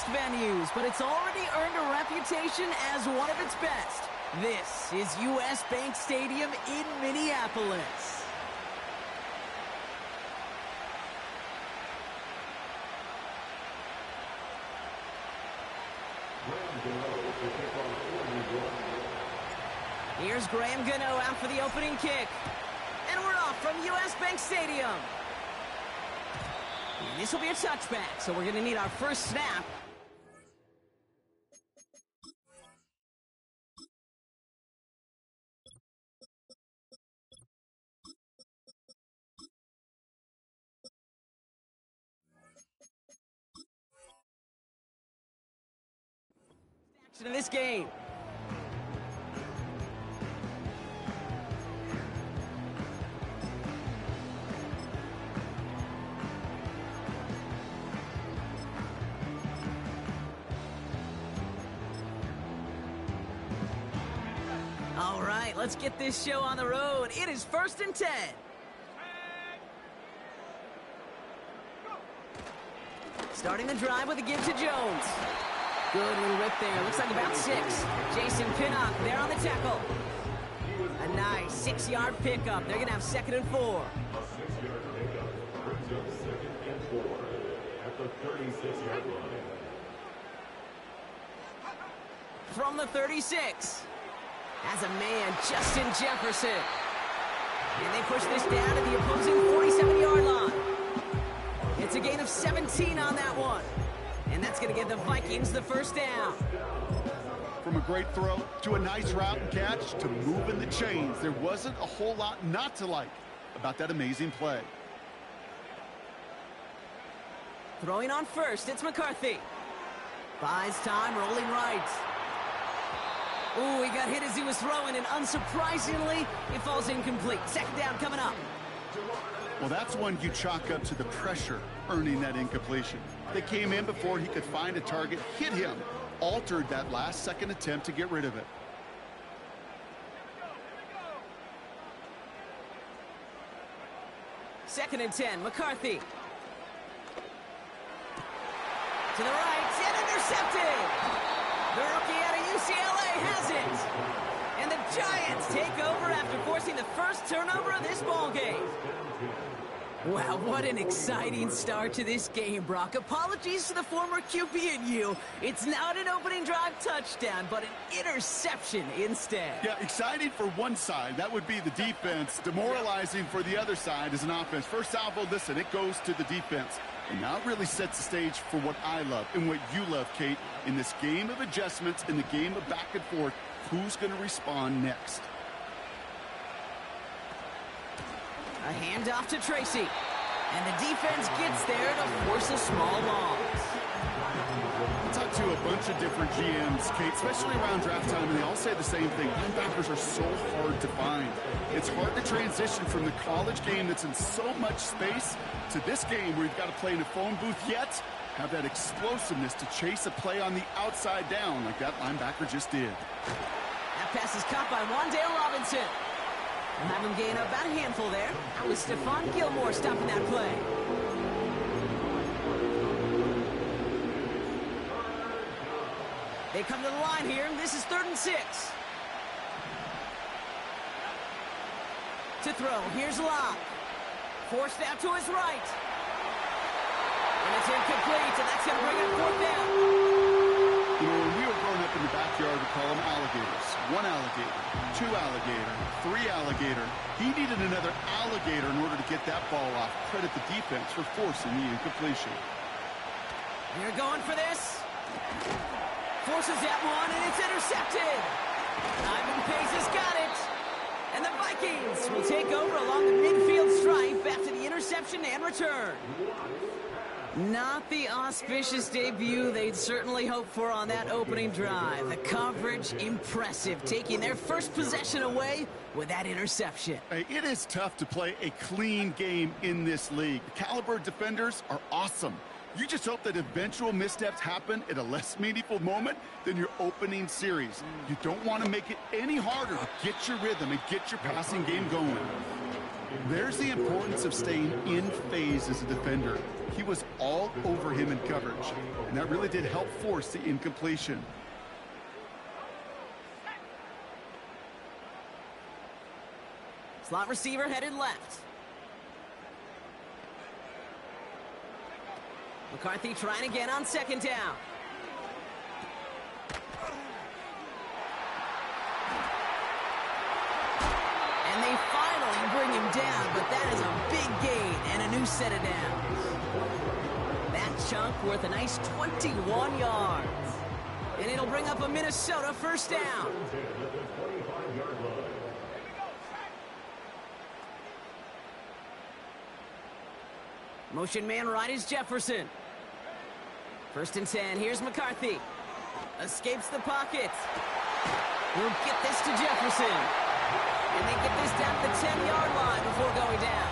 most venues, but it's already earned a reputation as one of its best. This is U.S. Bank Stadium in Minneapolis. Here's Graham Gano out for the opening kick. And we're off from U.S. Bank Stadium. And this will be a touchback, so we're going to need our first snap. Action in this game. All right, let's get this show on the road. It is 1st and 10. Starting the drive with a give to Jones. Good little rip there. Looks like about 6. Jason Pinnock there on the tackle. A nice 6-yard pickup. They're going to have 2nd and 4. A 6-yard pickup brings up 2nd and 4 at the 36-yard line. From the 36. As a man, Justin Jefferson. And they push this down to the opposing 47-yard line. It's a gain of 17 on that one. And that's going to give the Vikings the first down. From a great throw to a nice route and catch to moving the chains, there wasn't a whole lot not to like about that amazing play. Throwing on first, it's McCarthy. Buys time, rolling right. Ooh, he got hit as he was throwing, and unsurprisingly, it falls incomplete. 2nd down coming up. Well, that's one you chalk up to the pressure earning that incompletion. They came in before he could find a target, hit him, altered that last-second attempt to get rid of it. Second and 10, McCarthy. To the right, and intercepted! The rookie out of UCLA has it! And the Giants take over after forcing the first turnover of this ballgame. Wow, what an exciting start to this game, Brock. Apologies to the former QB and you. It's not an opening drive touchdown, but an interception instead. Yeah, exciting for one side. That would be the defense. Demoralizing for the other side as an offense. First salvo, listen, it goes to the defense. And now it really sets the stage for what I love and what you love, Kate, in this game of adjustments, in the game of back and forth. Who's going to respond next? A handoff to Tracy. And the defense gets there to force a small loss. I talked to a bunch of different GMs, Kate, especially around draft time, and they all say the same thing. Linebackers are so hard to find. It's hard to transition from the college game that's in so much space to this game where you've got to play in a phone booth, yet have that explosiveness to chase a play on the outside down like that linebacker just did. That pass is caught by Wandale Robinson. We'll have him gain about a handful there. That was Stephon Gilmore stopping that play. They come to the line here. This is 3rd and 6. To throw, here's Locke. Forced out to his right. And it's incomplete, and that's going to bring up 4th down. You know, when we were growing up in the backyard, we call them alligators. 1 alligator, 2 alligator, 3 alligator. He needed another alligator in order to get that ball off. Credit the defense for forcing the incompletion. You're going for this. Forces that one, and it's intercepted. Ivan Pace has got it. And the Vikings will take over along the midfield stripe after the interception and return. Not the auspicious debut they'd certainly hoped for on that opening drive. The coverage, impressive, taking their first possession away with that interception. Hey, it is tough to play a clean game in this league. The caliber defenders are awesome. You just hope that eventual missteps happen at a less meaningful moment than your opening series. You don't want to make it any harder to get your rhythm and get your passing game going. There's the importance of staying in phase as a defender. He was all over him in coverage, and that really did help force the incompletion. Slot receiver headed left. McCarthy trying again on second down. And they finally bring him down, but that is a big gain and a new set of downs. That chunk worth a nice 21 yards. And it'll bring up a Minnesota first down. Motion man right is Jefferson. First and 10, here's McCarthy. Escapes the pocket. We'll get this to Jefferson. And they get this down to the 10-yard line before going down.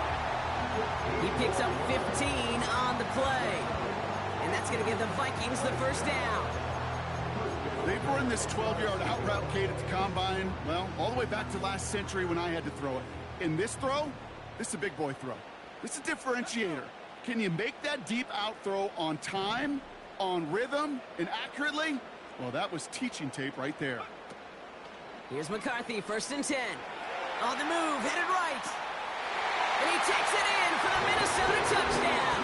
He picks up 15 on the play. And that's going to give the Vikings the first down. They've run this 12-yard out route, Kate, at the combine, well, all the way back to last century when I had to throw it. In this throw, this is a big boy throw. This is a differentiator. Can you make that deep out throw on time, on rhythm, and accurately? Well, that was teaching tape right there. Here's McCarthy, first and 10. On the move, headed right. And he takes it in for the Minnesota touchdown.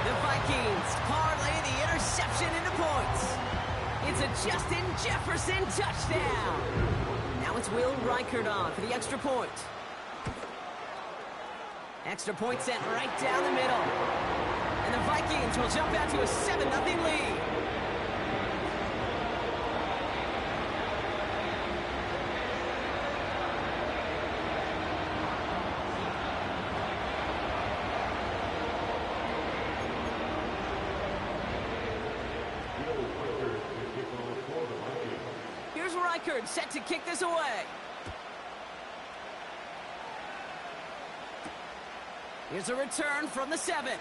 The Vikings parlay the interception into points. It's a Justin Jefferson touchdown. Now it's Will Reichert on for the extra point. Extra point sent right down the middle. And the Vikings will jump out to a 7-0 lead. Here's Reichert set to kick this away. Here's a return from the 7.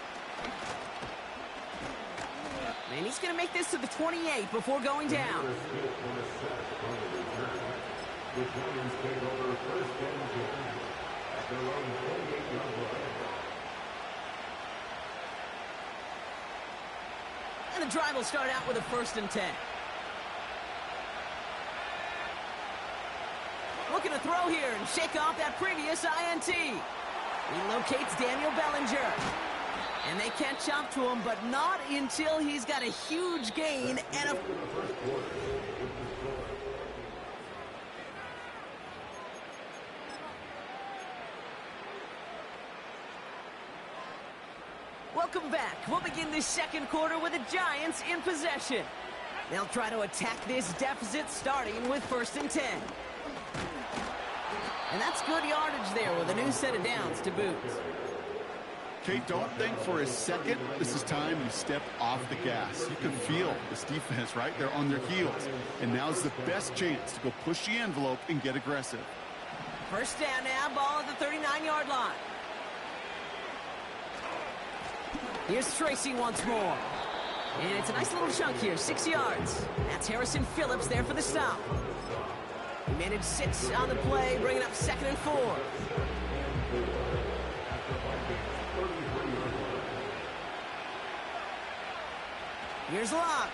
And he's going to make this to the 28 before going down. And the drive will start out with a first and 10. Looking to throw here and shake off that previous INT. He locates Daniel Bellinger. And they catch up to him, but not until he's got a huge gain and a... Welcome back. We'll begin this second quarter with the Giants in possession. They'll try to attack this deficit starting with first and 10. And that's good yardage there with a new set of downs to boot. Kate, don't think for a second this is time you step off the gas. You can feel this defense, right? They're on their heels. And now's the best chance to go push the envelope and get aggressive. First down now, ball at the 39-yard line. Here's Tracy once more. And it's a nice little chunk here, 6 yards. That's Harrison Phillips there for the stop. He managed 6 on the play, bringing up 2nd and 4. Here's Locke.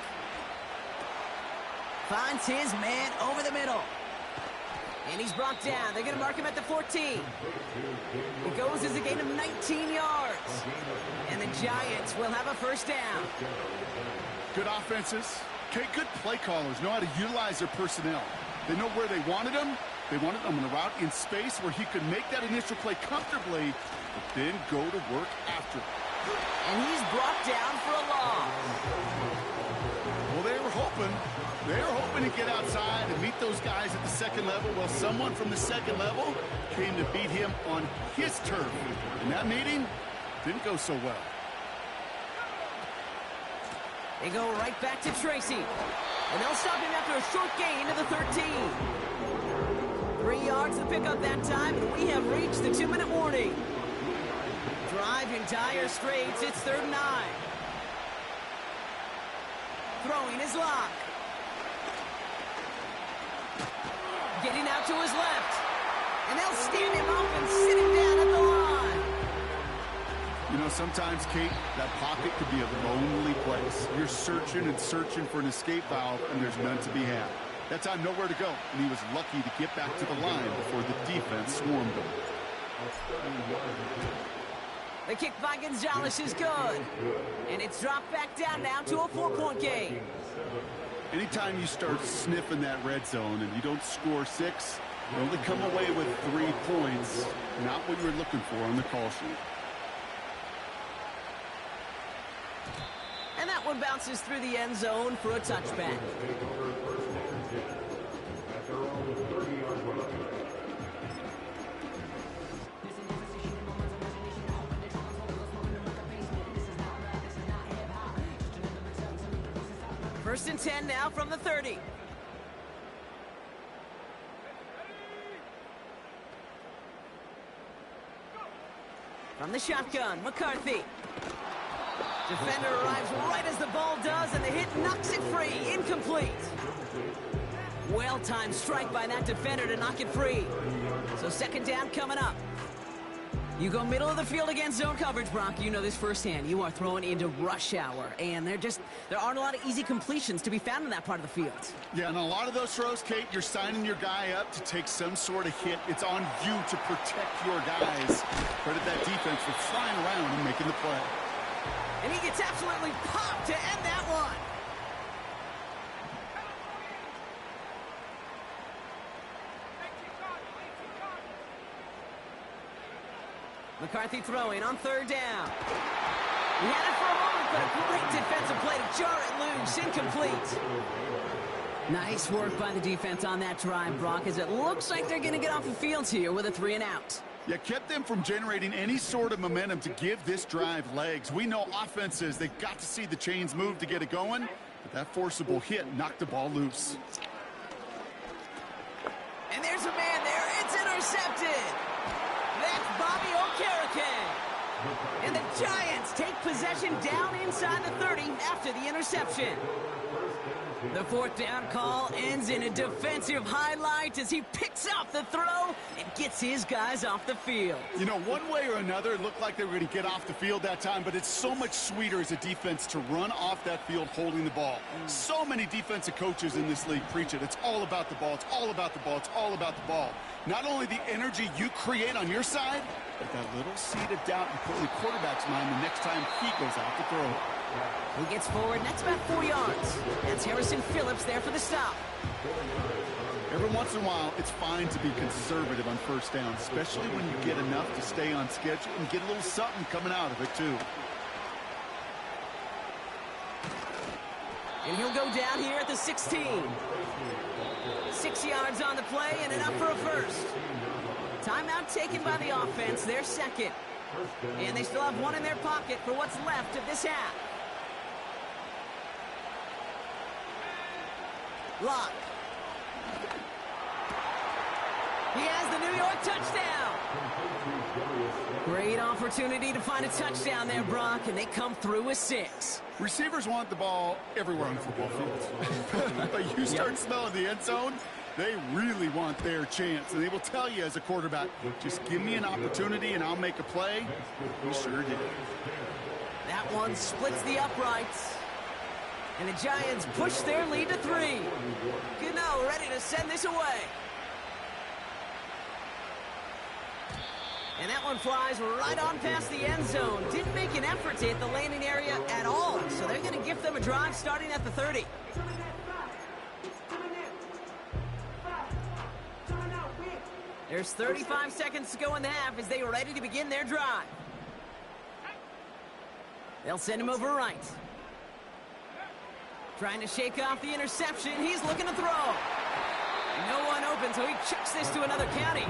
Finds his man over the middle. And he's brought down. They're going to mark him at the 14. It goes as a gain of 19 yards. And the Giants will have a first down. Good offenses. Okay, good play callers know how to utilize their personnel. They know where they wanted him. They wanted him on a route in space where he could make that initial play comfortably, but then go to work after it. And he's brought down for a loss. Well, they were hoping to get outside and meet those guys at the second level. Well, someone from the second level came to beat him on his turf. And that meeting didn't go so well. They go right back to Tracy. And they'll stop him after a short gain to the 13. 3 yards to pick up that time, and we have reached the 2-minute warning. Drive in dire straits. It's 3rd and 9. Throwing his Locke. Getting out to his left. And they'll stand him up and sit him down at the line. You know, sometimes, Kate, that pocket could be a lonely place. You're searching and searching for an escape valve, and there's none to be had. That time, nowhere to go, and he was lucky to get back to the line before the defense swarmed him. The kick by Gonzalez is good. And it's dropped back down now to a 4-point game. Anytime you start sniffing that red zone and you don't score 6, you only come away with 3 points. Not what you were looking for on the call sheet. And that one bounces through the end zone for a touchback. First and 10 now from the 30. From the shotgun, McCarthy. Defender arrives right as the ball does, and the hit knocks it free. Incomplete. Well-timed strike by that defender to knock it free. So second down coming up. You go middle of the field against zone coverage, Brock. You know this firsthand. You are throwing into rush hour, and there aren't a lot of easy completions to be found in that part of the field. Yeah, and a lot of those throws, Kate, you're signing your guy up to take some sort of hit. It's on you to protect your guys. Credit that defense for flying around and making the play. And he gets absolutely popped to end that one. McCarthy throwing on third down. He had it for a moment, but a great defensive play to jar it loose. Incomplete. Nice work by the defense on that drive, Brock, as it looks like they're going to get off the field here with a 3-and-out. Yeah, kept them from generating any sort of momentum to give this drive legs. We know offenses, they've got to see the chains move to get it going, but that forcible hit knocked the ball loose. And there's a man there. It's intercepted. That's Bobby Okereke. And the Giants take possession down inside the 30 after the interception. The fourth down call ends in a defensive highlight as he picks up the throw and gets his guys off the field. You know, one way or another, it looked like they were going to get off the field that time, but it's so much sweeter as a defense to run off that field holding the ball. So many defensive coaches in this league preach it. It's all about the ball. It's all about the ball. It's all about the ball. Not only the energy you create on your side, but that little seed of doubt you put in the quarterback's mind the next time he goes out to throw. He gets forward, and that's about 4 yards. That's Harrison Phillips there for the stop. Every once in a while, it's fine to be conservative on first down, especially when you get enough to stay on schedule and get a little something coming out of it, too. And he'll go down here at the 16. 6 yards on the play and enough for a first. Timeout taken by the offense, their second. And they still have one in their pocket for what's left of this half. Lock. He has the New York touchdown. Great opportunity to find a touchdown there, Brock, and they come through with 6. Receivers want the ball everywhere on the football field. But you start smelling the end zone, they really want their chance. And they will tell you as a quarterback, just give me an opportunity and I'll make a play. He sure did. That one splits the uprights. And the Giants push their lead to 3. Gano ready to send this away. And that one flies right on past the end zone. Didn't make an effort to hit the landing area at all. So they're going to give them a drive starting at the 30. There's 35 seconds to go in the half as they are ready to begin their drive. They'll send him over right. Trying to shake off the interception. He's looking to throw. No one open, so he chucks this to another county.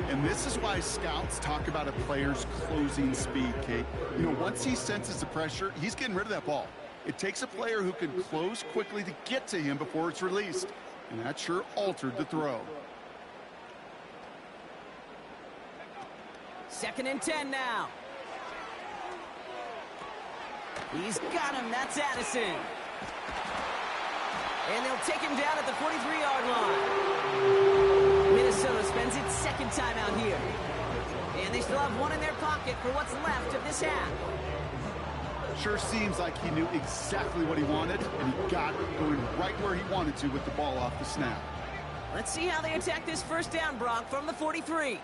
And this is why scouts talk about a player's closing speed, Kate. You know, once he senses the pressure, he's getting rid of that ball. It takes a player who can close quickly to get to him before it's released. And that sure altered the throw. 2nd and 10 now. He's got him. That's Addison. And they'll take him down at the 43-yard line. Minnesota spends its second timeout here. And they still have one in their pocket for what's left of this half. Sure seems like he knew exactly what he wanted, and he got it going right where he wanted to with the ball off the snap. Let's see how they attack this first down, Brock, from the 43.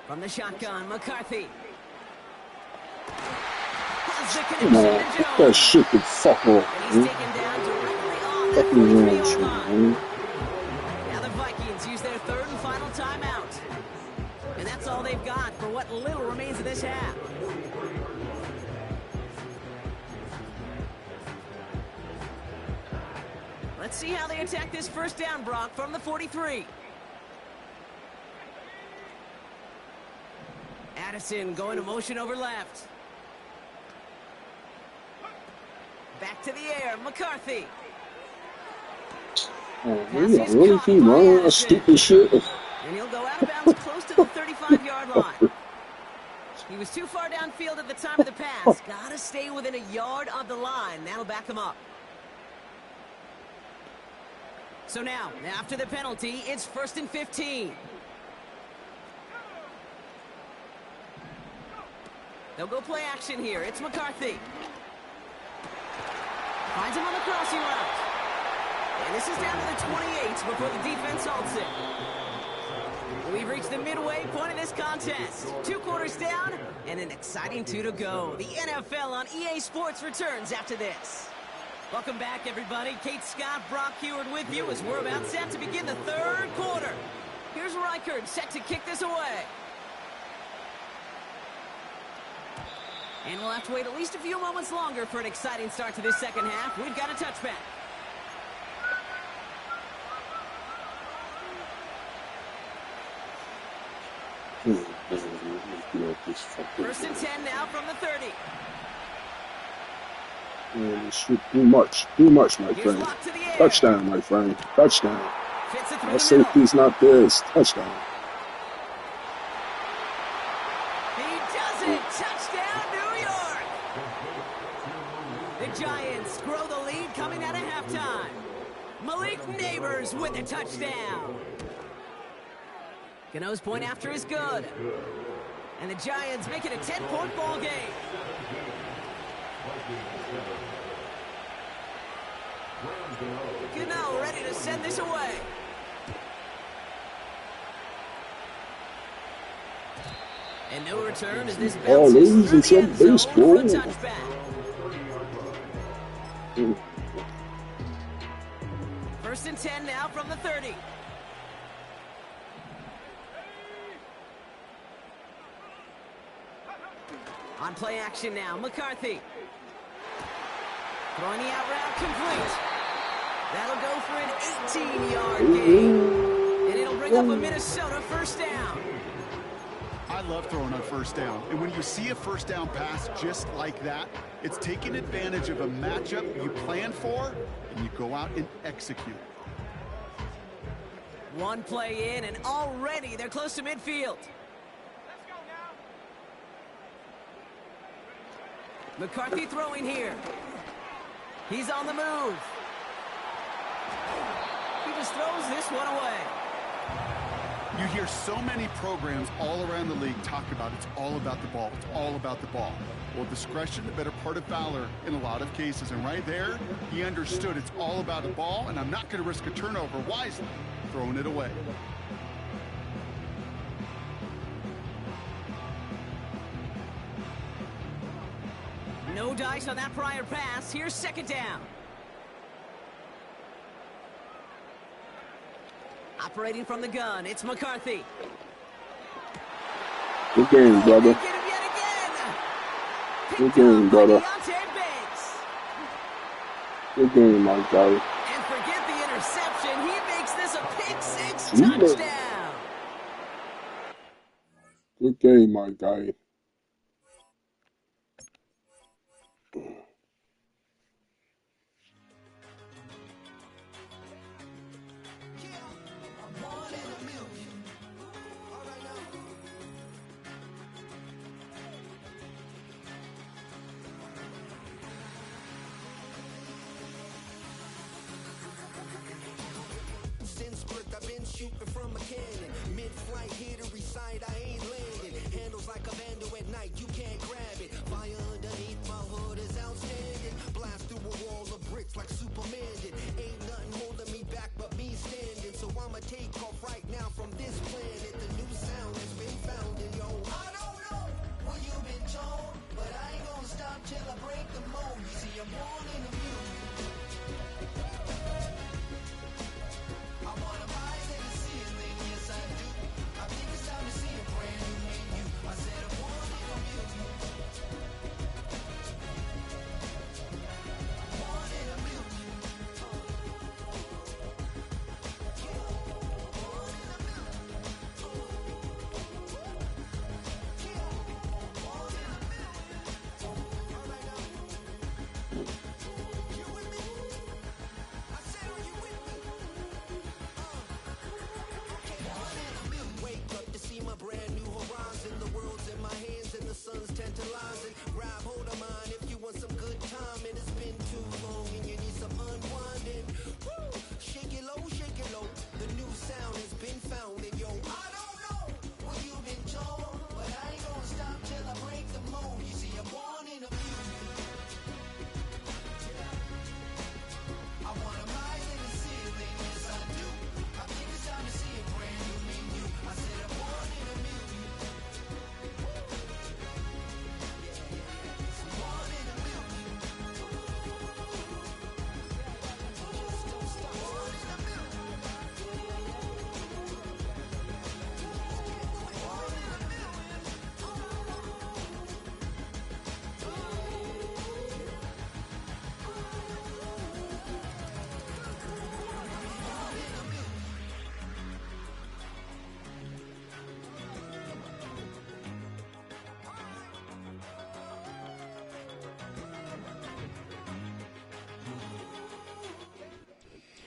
From the shotgun, McCarthy. Has the connection Man, to get Jones. that shit the fuck off, And he's man. taken down directly on that Fucking wrong with 43-yard you, line. man. Now the Vikings use their third and final timeout. And that's all they've got for what little remains of this half. Let's see how they attack this first down, Brock, from the 43. Addison going to motion over left. Back to the air, McCarthy. Oh, man, you really keep running that stupid shit? And he'll go out of bounds close to the 35-yard line. He was too far downfield at the time of the pass. Gotta stay within a yard of the line. That'll back him up. So now, after the penalty, it's 1st and 15. They'll go play action here. It's McCarthy. Finds him on the crossing route. And this is down to the 28 before the defense halts it. We've reached the midway point of this contest. 2 quarters down and an exciting 2 to go. The NFL on EA Sports returns after this. Welcome back, everybody. Kate Scott, Brock Heward with you as we're about set to begin the 3rd quarter. Here's Reichard set to kick this away. And we'll have to wait at least a few moments longer for an exciting start to this second half. We've got a touchback. First and 10 now from the 30. Man, shoot, too much, my Here's friend. locked to the air. Touchdown, my friend. Touchdown. Fits it through My the middle. safety's not there. It's touchdown. He does it! Touchdown, New York! The Giants grow the lead coming out of halftime. Malik Neighbors with a touchdown. Gano's point after is good. And the Giants make it a 10-point ball game. Gano ready to send this away. And no return as this Oh, bounces ladies through and the end some zone for a baseball. touchback. First and 10 now from the 30. On play action now, McCarthy. Throwing the out route complete. That'll go for an 18-yard gain. And it'll bring up a Minnesota first down. I love throwing on first down. And when you see a first down pass just like that, it's taking advantage of a matchup you plan for, and you go out and execute. One play in, and already they're close to midfield. McCarthy throwing here. He's on the move. He just throws this one away. You hear so many programs all around the league talk about it's all about the ball. It's all about the ball. Well, discretion, the better part of valor in a lot of cases. And right there, he understood it's all about the ball, and I'm not going to risk a turnover wisely, throwing it away. No dice on that prior pass. Here's second down. Operating from the gun, it's McCarthy. Good game, brother. They get him yet again. Good Picked game, up by brother. Deontay Banks. Good game, my guy. And forget the interception. He makes this a pick-6 Yeah. touchdown. Good game, my guy. shooting from a cannon. Mid-flight, here to recite, I ain't landing. Handles like a vandal at night, you can't grab it. Fire underneath my hood is outstanding. Blast through a wall of bricks like Superman did. Ain't nothing holding me back but me standing. So I'ma take off right now from this planet. The new sound has been found in yo. I don't know what you've been told, but I ain't gonna stop till I break the mold. You see, I'm born in a million. I wanna rise in the ceiling, yes I do. I think it's time to see a brand new menu. I said I'm born in a million. Born in a million. Tantalizing, grab hold of mine if you want some good time. And it's been too long and you need some unwinding. Woo! Shake it low, the new sound has been found. And yo, I don't know what you've been told, but I ain't gonna stop till I break the mold. You see, I'm born in a million. I wanna rise in the ceiling, yes I do. I think it's time to see a brand new menu. I said I'm born in a million.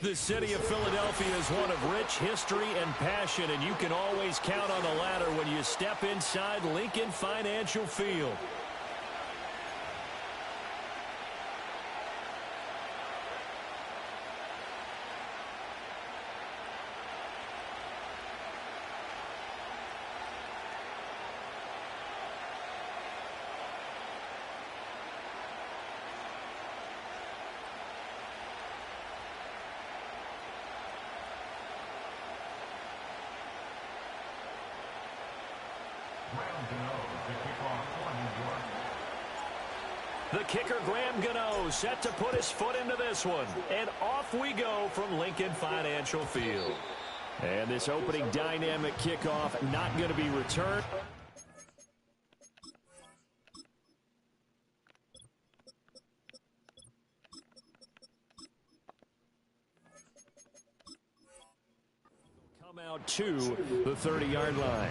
The city of Philadelphia is one of rich history and passion, and you can always count on the ladder when you step inside Lincoln Financial Field. The kicker, Graham Gano, set to put his foot into this one. And off we go from Lincoln Financial Field. And this opening dynamic kickoff not going to be returned. Come out to the 30-yard line.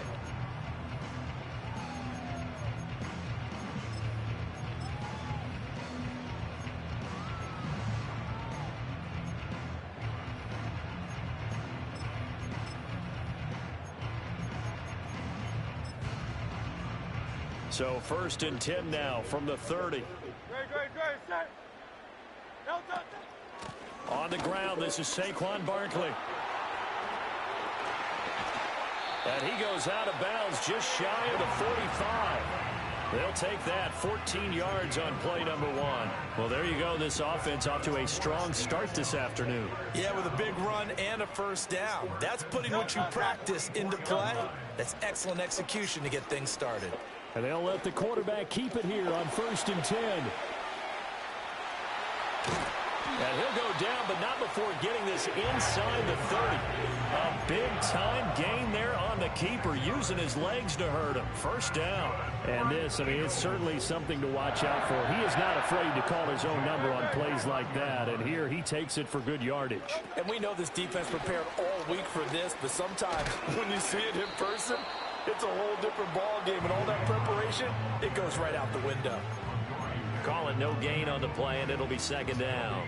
So 1st and 10 now from the 30. On the ground, this is Saquon Barkley. And he goes out of bounds just shy of the 45. They'll take that 14 yards on play number 1. Well, there you go. This offense off to a strong start this afternoon. Yeah, with a big run and a first down. That's putting what you practice into play. That's excellent execution to get things started. And they'll let the quarterback keep it here on 1st and 10. And he'll go down, but not before getting this inside the 30. A big-time gain there on the keeper, using his legs to hurt him. First down. And this, I mean, it's certainly something to watch out for. He is not afraid to call his own number on plays like that. And here he takes it for good yardage. And we know this defense prepared all week for this, but sometimes when you see it in person, it's a whole different ball game, and all that preparation, it goes right out the window. Call it no gain on the play, and it'll be 2nd down.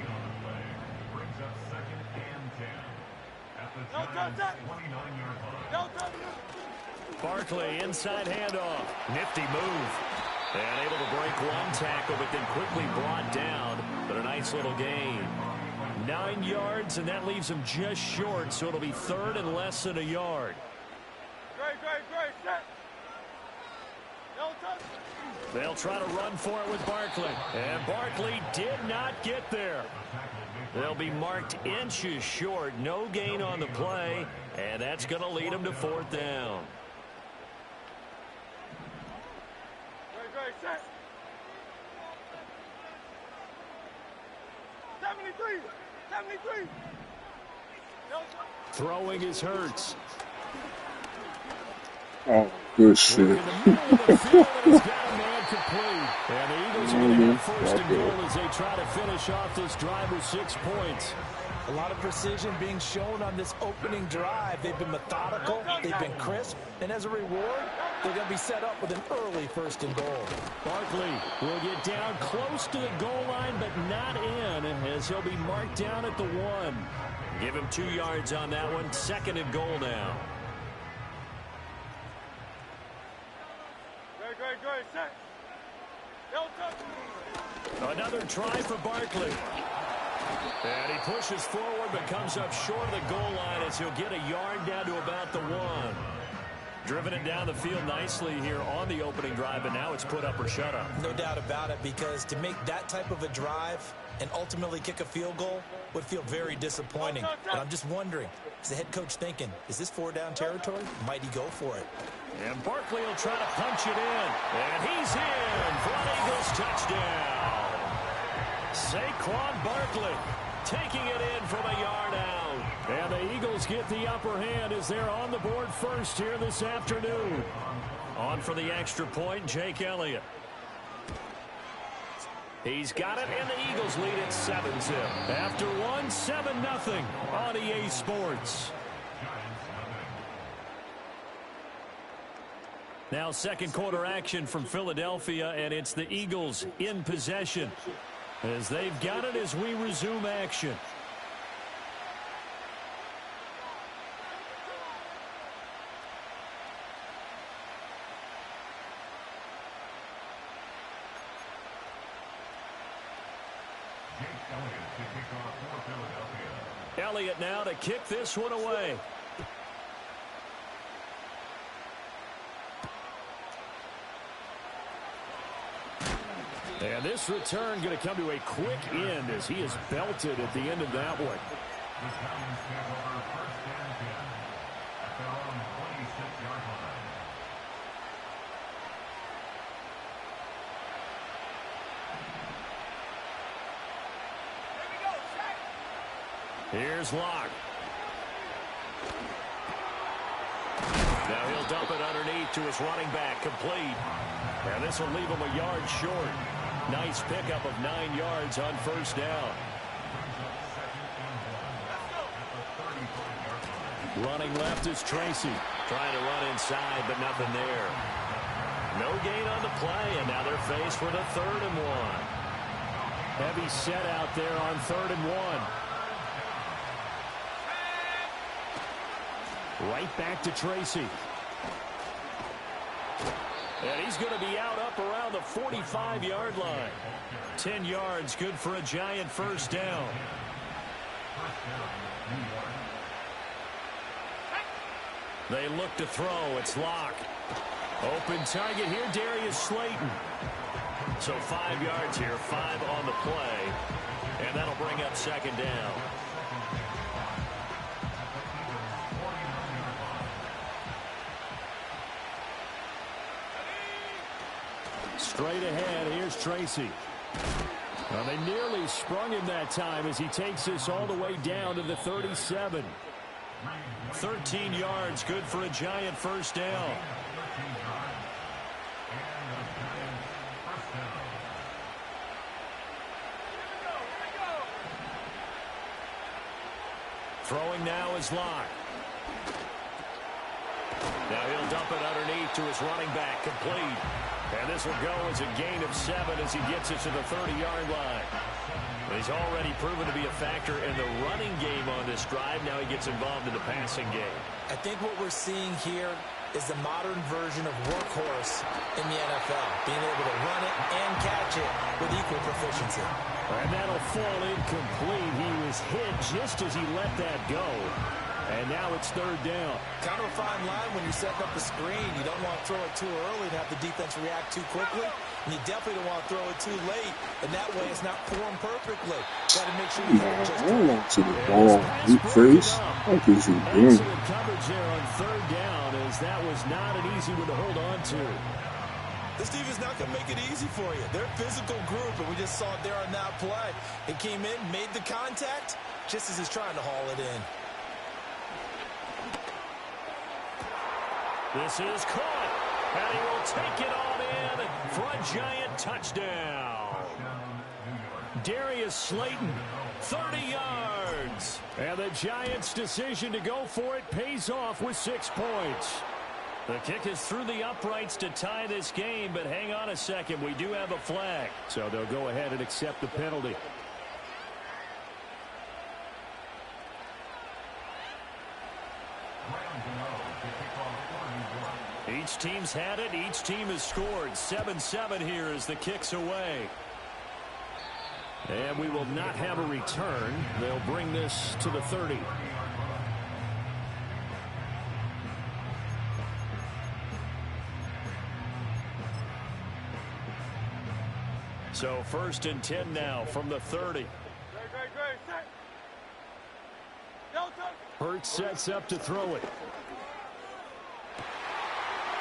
Barkley, inside handoff. Nifty move. And able to break one tackle, but then quickly brought down. But a nice little gain. 9 yards, and that leaves him just short, so it'll be 3rd and less than a yard. Great. Set. No touch. They'll try to run for it with Barkley. And Barkley did not get there. They'll be marked inches short. No gain on the play. And that's going to lead them to 4th down. Great. Set. 73. No touch. Throwing is Hurts. Oh, good shit. In the middle of the field, and he's got a man complete. And the Eagles are going to have 1st and goal as they try to finish off this drive with 6 points. A lot of precision being shown on this opening drive. They've been methodical, they've been crisp, and as a reward, they're going to be set up with an early 1st and goal. Barkley will get down close to the goal line, but not in, as he'll be marked down at the 1. Give him 2 yards on that one. 2nd and goal now. Great. Set. No touch. Another try for Barkley. And he pushes forward but comes up short of the goal line as he'll get a yard down to about the 1. Driven it down the field nicely here on the opening drive, but now it's put up or shut up. No doubt about it, because to make that type of a drive and ultimately kick a field goal would feel very disappointing. But I'm just wondering, is the head coach thinking, is this 4-down territory? Might he go for it? And Barkley will try to punch it in. And he's in for an Eagles touchdown. Saquon Barkley taking it in from a yard out. And the Eagles get the upper hand as they're on the board first here this afternoon. On for the extra point, Jake Elliott. He's got it, and the Eagles lead at 7-zip. After 1, 7-0 on EA Sports. Now 2nd quarter action from Philadelphia, and it's the Eagles in possession as they've got it as we resume action. Elliott now to kick this one away. And this return going to come to a quick end as he is belted at the end of that one. Here's Locke. Now he'll dump it underneath to his running back, complete. And this will leave him a yard short. Nice pickup of 9 yards on 1st down. Running left is Tracy. Trying to run inside, but nothing there. No gain on the play, and now they're faced with a 3rd and 1. Heavy set out there on 3rd and 1. Right back to Tracy. And he's going to be out up around the 45-yard line. 10 yards, good for a Giant 1st down. They look to throw. It's Locke. Open target here, Darius Slayton. So 5 yards here, 5 on the play. And that'll bring up 2nd down. Straight ahead, here's Tracy. Well, they nearly sprung him that time as he takes this all the way down to the 37. 13 yards, good for a Giant 1st down. Throwing now is Locke. Now he'll dump it underneath to his running back, complete. And this will go as a gain of 7 as he gets it to the 30-yard line. He's already proven to be a factor in the running game on this drive. Now he gets involved in the passing game. I think what we're seeing here is the modern version of workhorse in the NFL, being able to run it and catch it with equal proficiency. And that'll fall incomplete. He was hit just as he let that go. And now it's third down. Kind of a fine line when you're setting up the screen. You don't want to throw it too early and have the defense react too quickly. And you definitely don't want to throw it too late. And that way it's not formed perfectly. Got to make sure you Man, just I don't want to the ball. Deep face. What is he doing? Excellent coverage there on third down, as that was not an easy one to hold on to. This team is not going to make it easy for you. They're a physical group, and we just saw it there on that play. It came in, made the contact, just as he's trying to haul it in. This is caught, and he will take it on in for a giant touchdown. Darius Slayton, 30 yards. And the Giants' decision to go for it pays off with 6 points. The kick is through the uprights to tie this game, but hang on a second. We do have a flag. So they'll go ahead and accept the penalty. Each team's had it. Each team has scored. 7-7 here as the kick's away. And we will not have a return. They'll bring this to the 30. So 1st and 10 now from the 30. Hurts sets up to throw it.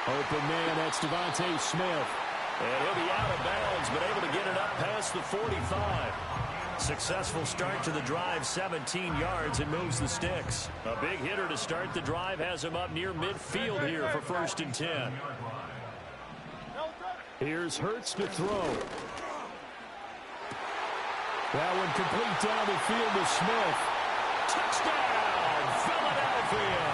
Open man, that's Devontae Smith. And he'll be out of bounds, but able to get it up past the 45. Successful start to the drive, 17 yards, and moves the sticks. A big hitter to start the drive has him up near midfield here for 1st and 10. Here's Hurts to throw. That one complete down the field to Smith. Touchdown, Philadelphia.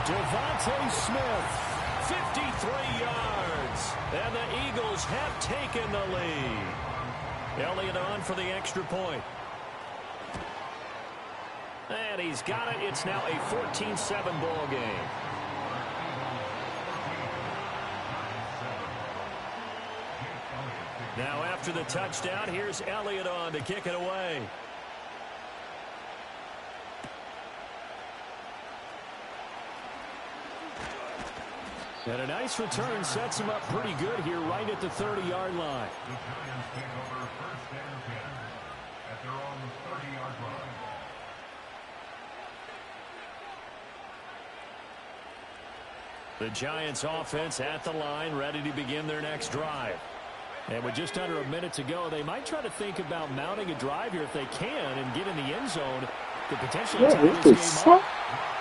Devontae Smith. 53 yards, and the Eagles have taken the lead. Elliott on for the extra point. And he's got it. It's now a 14-7 ball game. Now after the touchdown, here's Elliott on to kick it away. And a nice return sets him up pretty good here right at the 30-yard line. The Giants offense at the line, ready to begin their next drive. And with just under a minute to go, they might try to think about mounting a drive here if they can and get in the end zone to potentially tie this game up.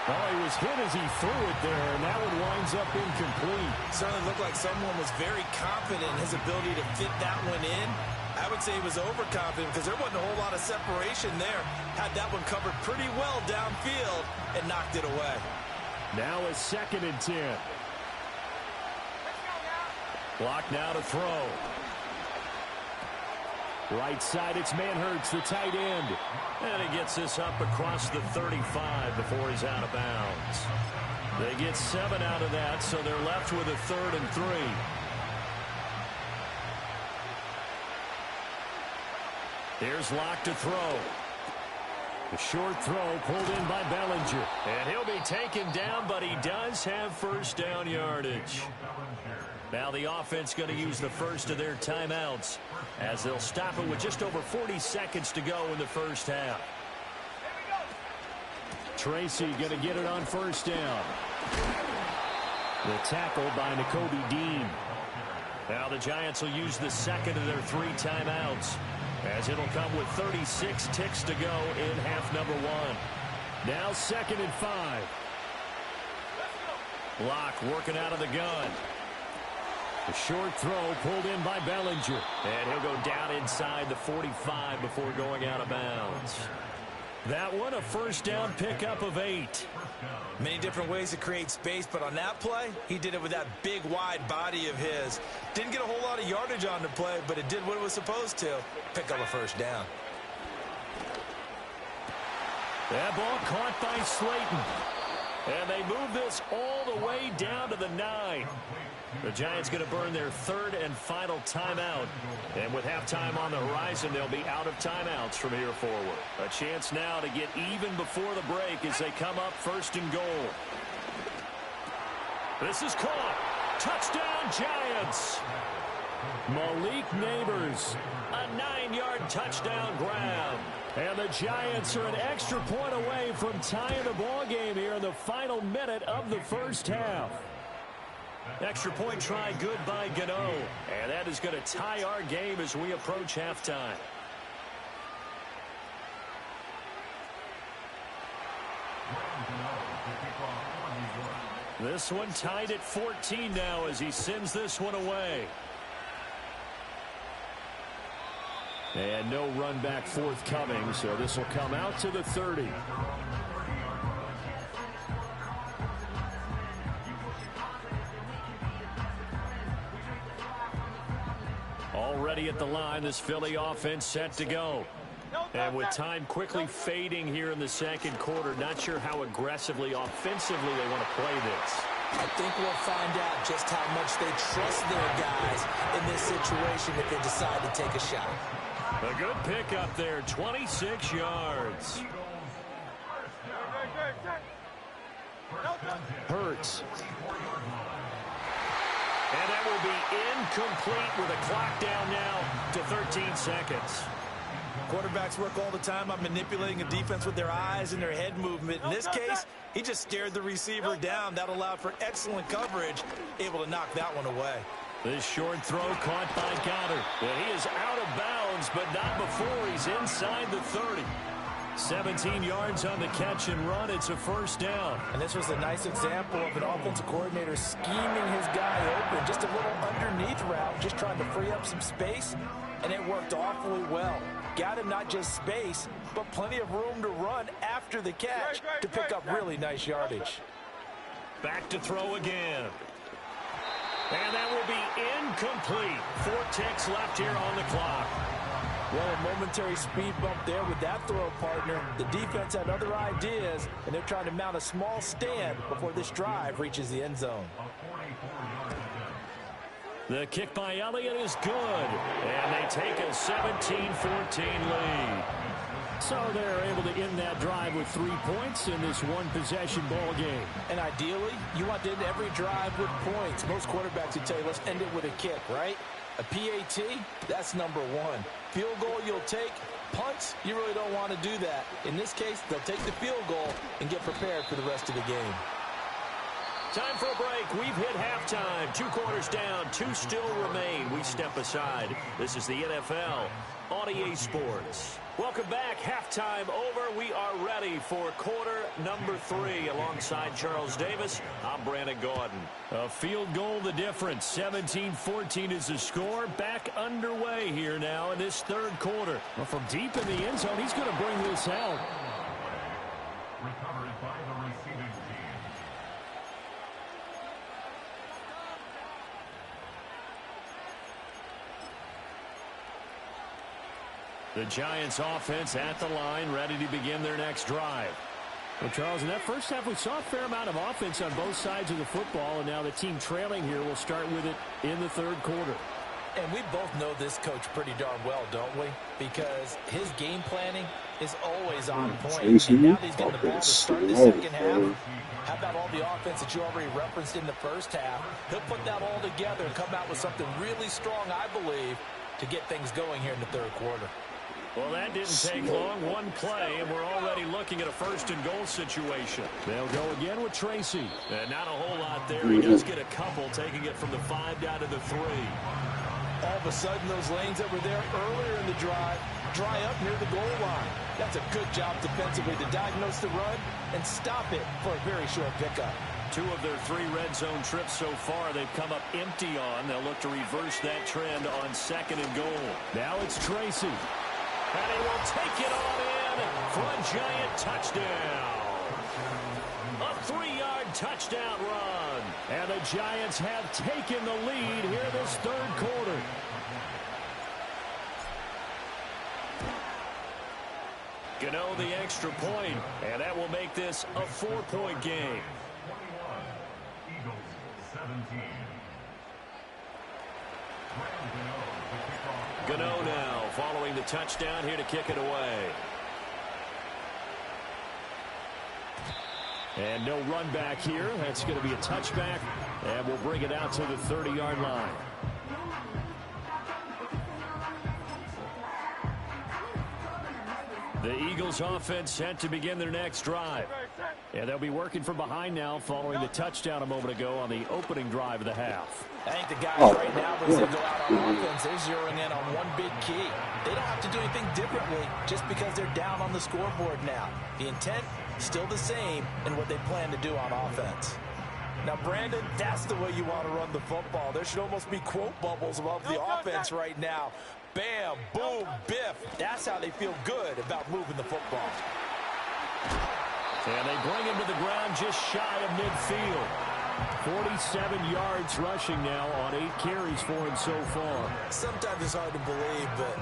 Well, he was hit as he threw it there, and that one winds up incomplete. Certainly looked like someone was very confident in his ability to fit that one in. I would say he was overconfident because there wasn't a whole lot of separation there. Had that one covered pretty well downfield and knocked it away. Now a 2nd and 10. Block now to throw. Right side, it's Manhurts, the tight end. And he gets this up across the 35 before he's out of bounds. They get 7 out of that, so they're left with a 3rd and 3. Here's Locke to throw. The short throw pulled in by Bellinger. And he'll be taken down, but he does have 1st down yardage. Now the offense going to use the first of their timeouts as they'll stop it with just over 40 seconds to go in the first half. Tracy going to get it on 1st down. The tackle by Nakobe Dean. Now the Giants will use the 2nd of their 3 timeouts as it'll come with 36 ticks to go in half number 1. Now 2nd and 5. Locke working out of the gun. A short throw pulled in by Bellinger. And he'll go down inside the 45 before going out of bounds. That one, a 1st down pickup of 8. Many different ways to create space, but on that play, he did it with that big, wide body of his. Didn't get a whole lot of yardage on the play, but it did what it was supposed to. Pick up a 1st down. That ball caught by Slayton. And they move this all the way down to the 9. The Giants going to burn their third and final timeout. And with halftime on the horizon, they'll be out of timeouts from here forward. A chance now to get even before the break as they come up first and goal. This is caught. Touchdown, Giants. Malik Neighbors, a 9-yard touchdown grab. And the Giants are an extra point away from tying the ball game here in the final minute of the first half. Extra point try good by Gano. And that is going to tie our game as we approach halftime. This one tied at 14 now as he sends this one away. And no run back forthcoming, so this will come out to the 30. Already at the line, this Philly offense set to go. And with time quickly fading here in the second quarter, not sure how aggressively, offensively they want to play this. I think we'll find out just how much they trust their guys in this situation if they decide to take a shot. A good pickup there, 26 yards. Hurts. And that will be incomplete with a clock down now to 13 seconds. Quarterbacks work all the time on manipulating a defense with their eyes and their head movement. In this case, he just stared the receiver down. That allowed for excellent coverage, able to knock that one away. This short throw caught by Goddard. Well, he is out of bounds, but not before he's inside the 30. 17 yards on the catch and run. It's a first down. And this was a nice example of an offensive coordinator scheming his guy open. Just a little underneath route, just trying to free up some space, and it worked awfully well. Got him not just space, but plenty of room to run after the catch to pick up really nice yardage. Back to throw again. And that will be incomplete. 4 ticks left here on the clock. Well, a momentary speed bump there with that throw, partner. The defense had other ideas, and they're trying to mount a small stand before this drive reaches the end zone. The kick by Elliott is good. And they take a 17-14 lead. So they're able to end that drive with 3 points in this one-possession ball game. And ideally, you want to end every drive with points. Most quarterbacks would tell you, let's end it with a kick, right? A PAT, that's number 1. Field goal you'll take. Punts, you really don't want to do that. In this case, they'll take the field goal and get prepared for the rest of the game. Time for a break. We've hit halftime. 2 quarters down. 2 still remain. We step aside. This is the NFL on EA Sports. Welcome back. Halftime over. We are ready for quarter number 3. Alongside Charles Davis, I'm Brandon Gordon. A field goal the difference. 17-14 is the score. Back underway here now in this third quarter. Well, from deep in the end zone, he's going to bring this out. Recovered by the receiving team. The Giants offense at the line, ready to begin their next drive. Well, Charles, in that first half, we saw a fair amount of offense on both sides of the football, and now the team trailing here will start with it in the third quarter. And we both know this coach pretty darn well, don't we? Because his game planning is always on point. And now that he's getting the ball to start the second half, how about all the offense that you already referenced in the first half? He'll put that all together and come out with something really strong, I believe, to get things going here in the third quarter. Well, that didn't take long. One play, and we're already looking at a first-and-goal situation. They'll go again with Tracy. And not a whole lot there. He does get a couple, taking it from the 5 down to the 3. All of a sudden, those lanes that were there earlier in the drive dry up near the goal line. That's a good job defensively to diagnose the run and stop it for a very short pickup. 2 of their 3 red zone trips so far they've come up empty on. They'll look to reverse that trend on 2nd and goal. Now it's Tracy. And he will take it on in for a Giant touchdown. A 3-yard touchdown run. And the Giants have taken the lead here this third quarter. Gano the extra point, and that will make this a 4-point game. Gano now following the touchdown here to kick it away. And no run back here. That's going to be a touchback. And we'll bring it out to the 30-yard line. The Eagles offense set to begin their next drive. And they'll be working from behind now following the touchdown a moment ago on the opening drive of the half. I think the guys right now, as they go out on offense, they're zeroing in on one big key. They don't have to do anything differently just because they're down on the scoreboard now. The intent, still the same in what they plan to do on offense. Now, Brandon, that's the way you want to run the football. There should almost be quote bubbles above the offense right now. Bam, boom, biff. That's how they feel good about moving the football. And they bring him to the ground just shy of midfield. 47 yards rushing now on 8 carries for him so far. Sometimes it's hard to believe, but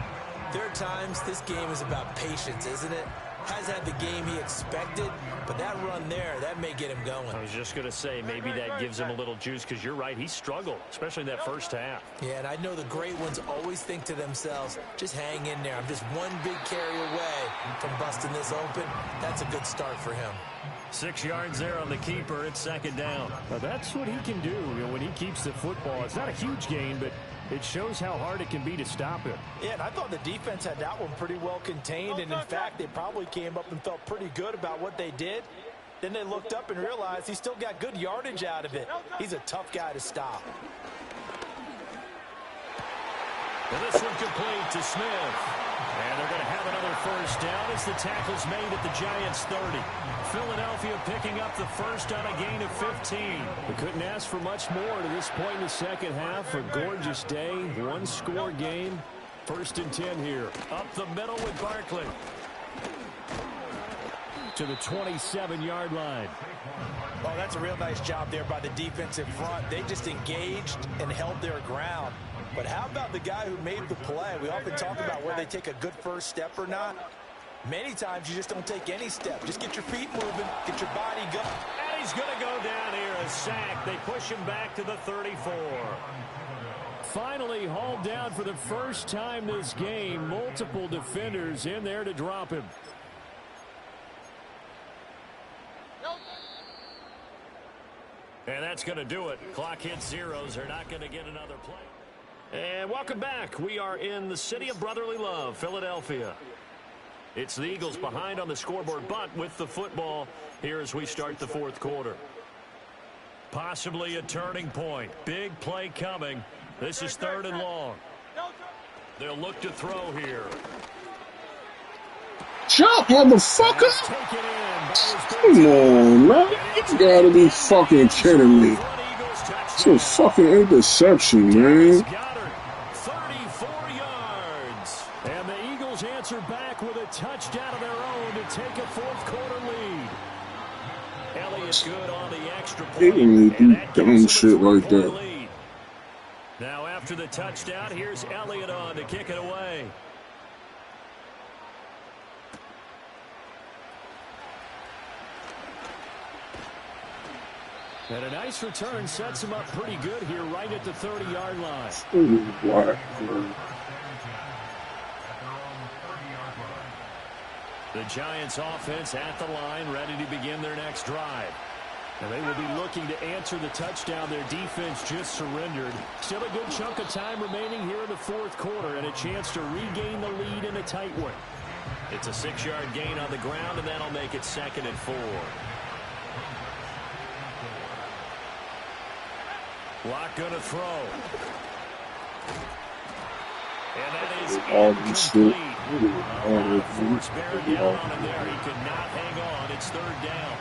there are times this game is about patience, isn't it? Has had the game he expected, but that run there, that may get him going. I was just going to say, maybe that gives him a little juice, because you're right, he struggled, especially in that first half. Yeah, and I know the great ones always think to themselves, just hang in there. I'm just one big carry away from busting this open. That's a good start for him. 6 yards there on the keeper. It's second down. Now that's what he can do, when he keeps the football. It's not a huge gain, but it shows how hard it can be to stop him. Yeah, and I thought the defense had that one pretty well contained, and in fact, they probably came up and felt pretty good about what they did. Then they looked up and realized he still got good yardage out of it. He's a tough guy to stop. And this one complete to Smith. And they're going to have another first down as the tackle's made at the Giants' 30. Philadelphia picking up the first on a gain of 15. We couldn't ask for much more to this point in the second half. A gorgeous day, one-score game. 1st and 10 here. Up the middle with Barkley. To the 27-yard line. Oh, that's a real nice job there by the defensive front. They just engaged and held their ground. But how about the guy who made the play? We often talk about whether they take a good first step or not. Many times you just don't take any step. Just get your feet moving, get your body going. And he's going to go down here, a sack. They push him back to the 34. Finally hauled down for the first time this game. Multiple defenders in there to drop him. And that's going to do it. Clock hits zeros. They're not going to get another play. And welcome back. We are in the city of brotherly love, Philadelphia. It's the Eagles behind on the scoreboard, but with the football here as we start the 4th quarter. Possibly a turning point. Big play coming. This is 3rd and long. They'll look to throw here. Jump, motherfucker! Come on, man. You gotta be fucking kidding me. It's a fucking interception, man. 34 yards. And the Eagles answer back with a touchdown of their own to take a 4th quarter lead. Elliott's good on the extra point. They didn't do dumb shit like that. Now after the touchdown, here's Elliott on to kick it away. And a nice return sets him up pretty good here right at the 30-yard line. The Giants offense at the line, ready to begin their next drive. And they will be looking to answer the touchdown their defense just surrendered. Still a good chunk of time remaining here in the 4th quarter and a chance to regain the lead in a tight one. It's a 6-yard gain on the ground, and that'll make it 2nd and 4. Lock gonna throw. And that is incomplete. Force bearing down on him there. He could not hang on. It's 3rd down.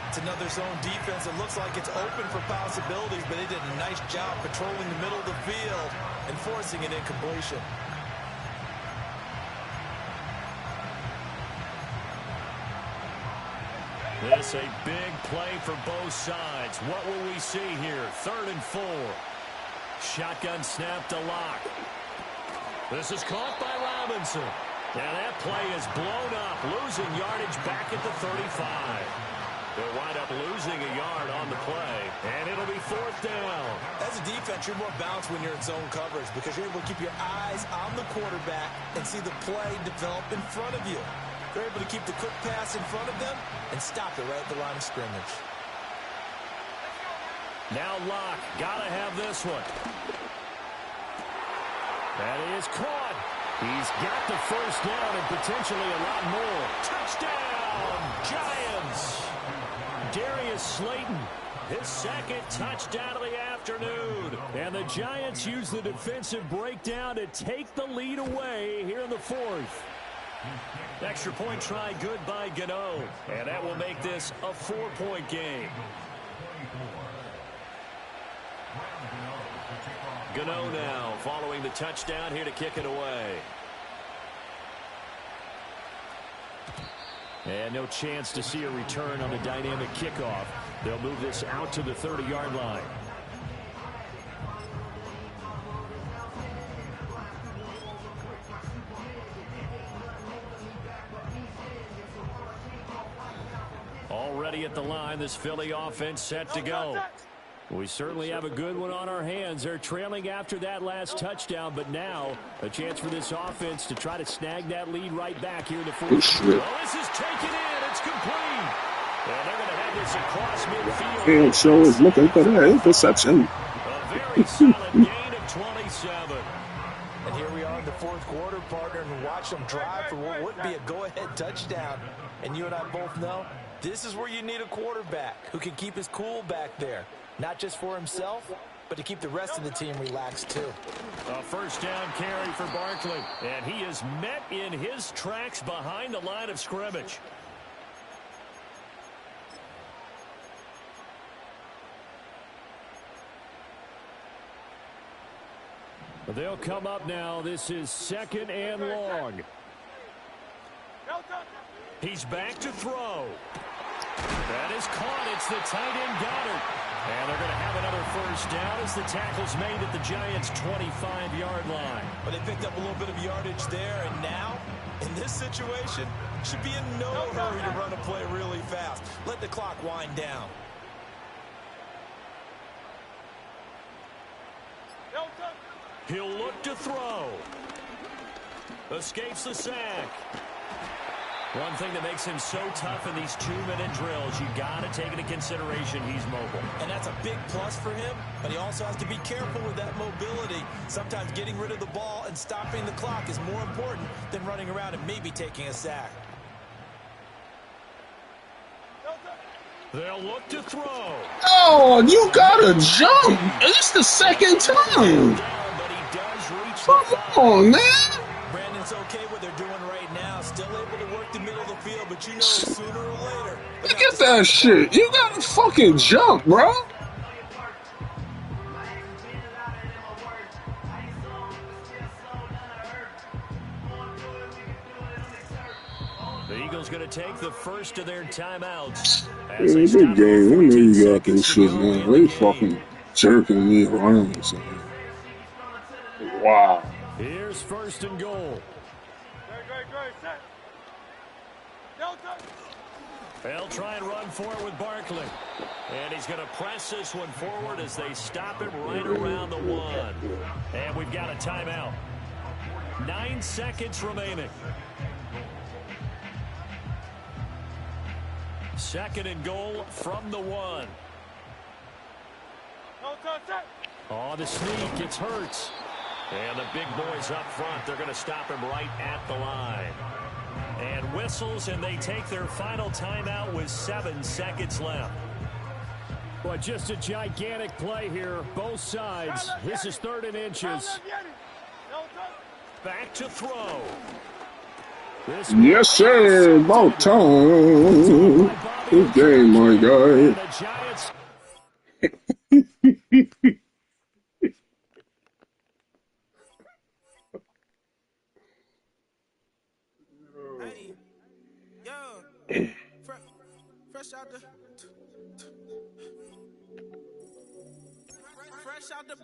It's another zone defense. It looks like it's open for possibilities, but they did a nice job patrolling the middle of the field and forcing an incompletion. This a big play for both sides. What will we see here? 3rd and 4. Shotgun snap to Lock. This is caught by Robinson. Now that play is blown up, losing yardage back at the 35. They'll wind up losing a yard on the play, and it'll be 4th down. As a defense, you're more balanced when you're in zone coverage because you're able to keep your eyes on the quarterback and see the play develop in front of you. They're able to keep the quick pass in front of them and stop it right at the line of scrimmage. Now Locke, gotta have this one. That is caught. He's got the 1st down and potentially a lot more. Touchdown, Giants! Darius Slayton, his 2nd touchdown of the afternoon. And the Giants use the defensive breakdown to take the lead away here in the 4th. Extra point try good by Gano. And that will make this a 4-point game. Gano now following the touchdown here to kick it away. And no chance to see a return on the dynamic kickoff. They'll move this out to the 30-yard line. Already at the line, this Philly offense set to go. We certainly have a good one on our hands. They're trailing after that last touchdown, but now a chance for this offense to try to snag that lead right back here in the 4th. Well, this is taken in. It's complete. And they're going to have this across midfield. Damn, so is looking for that interception. A very solid gain of 27. And here we are in the 4th quarter, partner, and watch them drive for what would be a go-ahead touchdown. And you and I both know this is where you need a quarterback who can keep his cool back there. Not just for himself, but to keep the rest of the team relaxed, too. A 1st down carry for Barkley. And he is met in his tracks behind the line of scrimmage. They'll come up now. This is 2nd and long. He's back to throw. That is caught. It's the tight end Goddard. And they're going to have another 1st down as the tackle's made at the Giants' 25-yard line. But they picked up a little bit of yardage there, and now, in this situation, should be in no hurry to run a play really fast. Let the clock wind down. He'll look to throw. Escapes the sack. One thing that makes him so tough in these 2-minute drills, you got to take into consideration he's mobile. And that's a big plus for him, but he also has to be careful with that mobility. Sometimes getting rid of the ball and stopping the clock is more important than running around and maybe taking a sack. They'll look to throw. Oh, you gotta jump. It's the 2nd time. But he does reach Come on, man. Brandon's okay what they're doing right now. Still able to work the middle of the field, but you know sooner or later. Look at that shit. You gotta fucking jump, bro. The Eagles going to take the 1st of their timeouts. It's a good game. I know you got this shit, man. They fucking jerking me around, son. Wow. Here's 1st and goal. They'll try and run for it with Barkley. And he's going to press this one forward as they stop him right around the 1. And we've got a timeout. 9 seconds remaining. 2nd and goal from the 1. Oh, the sneak. It's Hurts. And the big boys up front, they're going to stop him right at the line. And whistles, and they take their final timeout with 7 seconds left. Well, just a gigantic play here, both sides. This is 3rd and inches. Back to throw. Yes, sir. About time. Good game, my guy. Fresh out the